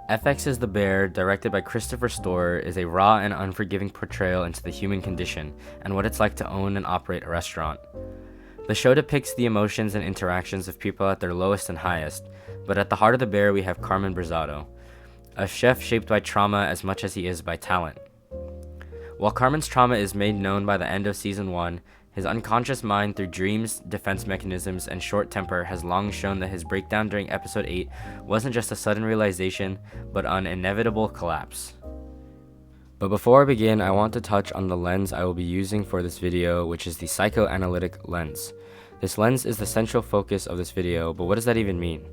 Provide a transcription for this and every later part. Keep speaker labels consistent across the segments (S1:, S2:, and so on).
S1: FX is the Bear, directed by Christopher Storer, is a raw and unforgiving portrayal into the human condition and what it's like to own and operate a restaurant. The show depicts the emotions and interactions of people at their lowest and highest, but at the heart of the Bear we have Carmen Brizado, a chef shaped by trauma as much as he is by talent. While Carmen's trauma is made known by the end of Season 1, his unconscious mind through dreams, defense mechanisms, and short temper has long shown that his breakdown during Episode 8 wasn't just a sudden realization, but an inevitable collapse. But before I begin, I want to touch on the lens I will be using for this video, which is the psychoanalytic lens. This lens is the central focus of this video, but what does that even mean?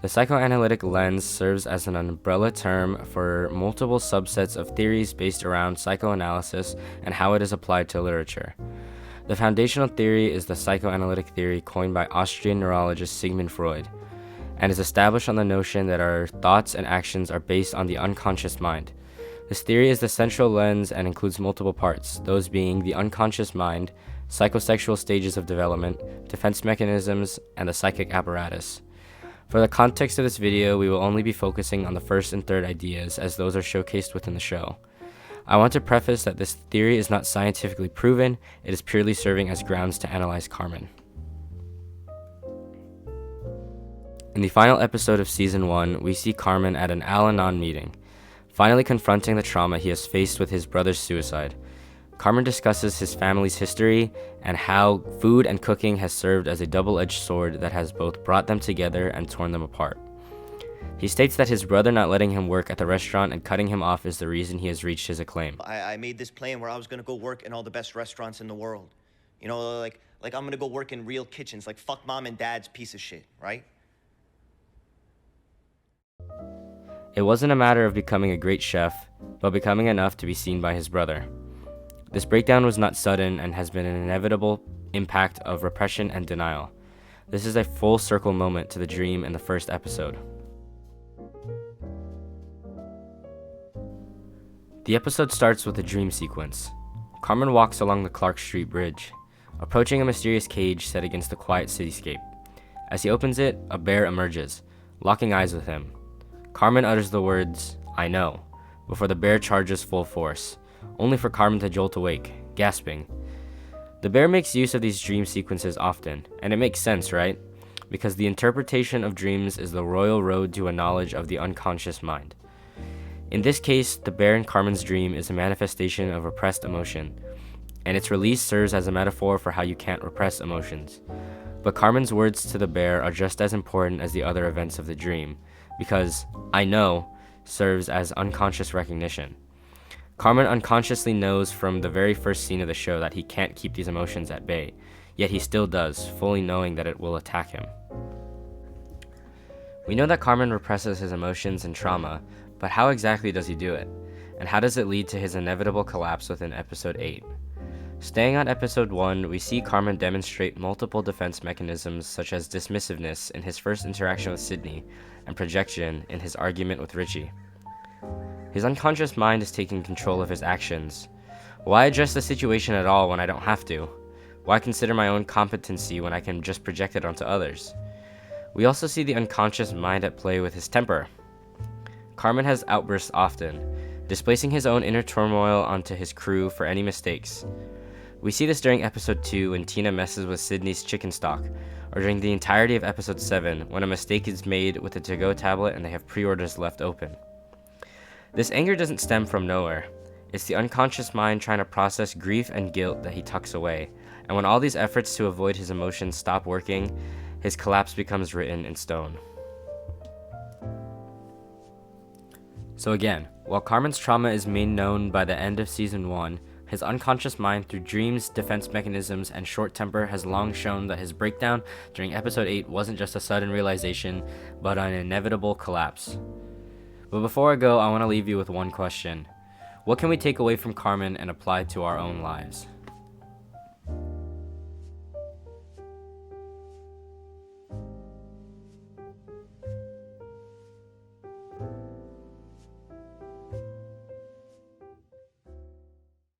S1: The psychoanalytic lens serves as an umbrella term for multiple subsets of theories based around psychoanalysis and how it is applied to literature. The foundational theory is the psychoanalytic theory coined by Austrian neurologist Sigmund Freud, and is established on the notion that our thoughts and actions are based on the unconscious mind. This theory is the central lens and includes multiple parts, those being the unconscious mind, psychosexual stages of development, defense mechanisms, and the psychic apparatus. For the context of this video, we will only be focusing on the first and third ideas, as those are showcased within the show. I want to preface that this theory is not scientifically proven, it is purely serving as grounds to analyze Carmen. In the final episode of Season 1, we see Carmen at an Al-Anon meeting, finally confronting the trauma he has faced with his brother's suicide. Carmen discusses his family's history and how food and cooking has served as a double-edged sword that has both brought them together and torn them apart. He states that his brother not letting him work at the restaurant and cutting him off is the reason he has reached his acclaim.
S2: I made this plan where I was gonna go work in all the best restaurants in the world. You know, like I'm gonna go work in real kitchens, like fuck mom and dad's piece of shit, right?
S1: It wasn't a matter of becoming a great chef, but becoming enough to be seen by his brother. This breakdown was not sudden and has been an inevitable impact of repression and denial. This is a full circle moment to the dream in the first episode. The episode starts with a dream sequence. Carmen walks along the Clark Street Bridge, approaching a mysterious cage set against the quiet cityscape. As he opens it, a bear emerges, locking eyes with him. Carmen utters the words, "I know," before the bear charges full force, only for Carmen to jolt awake, gasping. The bear makes use of these dream sequences often, and it makes sense, right? Because the interpretation of dreams is the royal road to a knowledge of the unconscious mind. In this case, the bear in Carmen's dream is a manifestation of repressed emotion, and its release serves as a metaphor for how you can't repress emotions. But Carmen's words to the bear are just as important as the other events of the dream, because "I know" serves as unconscious recognition. Carmen unconsciously knows from the very first scene of the show that he can't keep these emotions at bay, yet he still does, fully knowing that it will attack him. We know that Carmen represses his emotions and trauma, but how exactly does he do it? And how does it lead to his inevitable collapse within Episode 8? Staying on Episode 1, we see Carmen demonstrate multiple defense mechanisms such as dismissiveness in his first interaction with Sydney, and projection in his argument with Richie. His unconscious mind is taking control of his actions. Why address the situation at all when I don't have to? Why consider my own competency when I can just project it onto others? We also see the unconscious mind at play with his temper. Carmen has outbursts often, displacing his own inner turmoil onto his crew for any mistakes. We see this during Episode 2 when Tina messes with Sydney's chicken stock, or during the entirety of Episode 7 when a mistake is made with the to-go tablet and they have pre-orders left open. This anger doesn't stem from nowhere. It's the unconscious mind trying to process grief and guilt that he tucks away, and when all these efforts to avoid his emotions stop working, his collapse becomes written in stone. So again, while Carmen's trauma is made known by the end of Season 1, his unconscious mind through dreams, defense mechanisms, and short temper has long shown that his breakdown during Episode 8 wasn't just a sudden realization, but an inevitable collapse. But before I go, I want to leave you with one question. What can we take away from Carmen and apply to our own lives?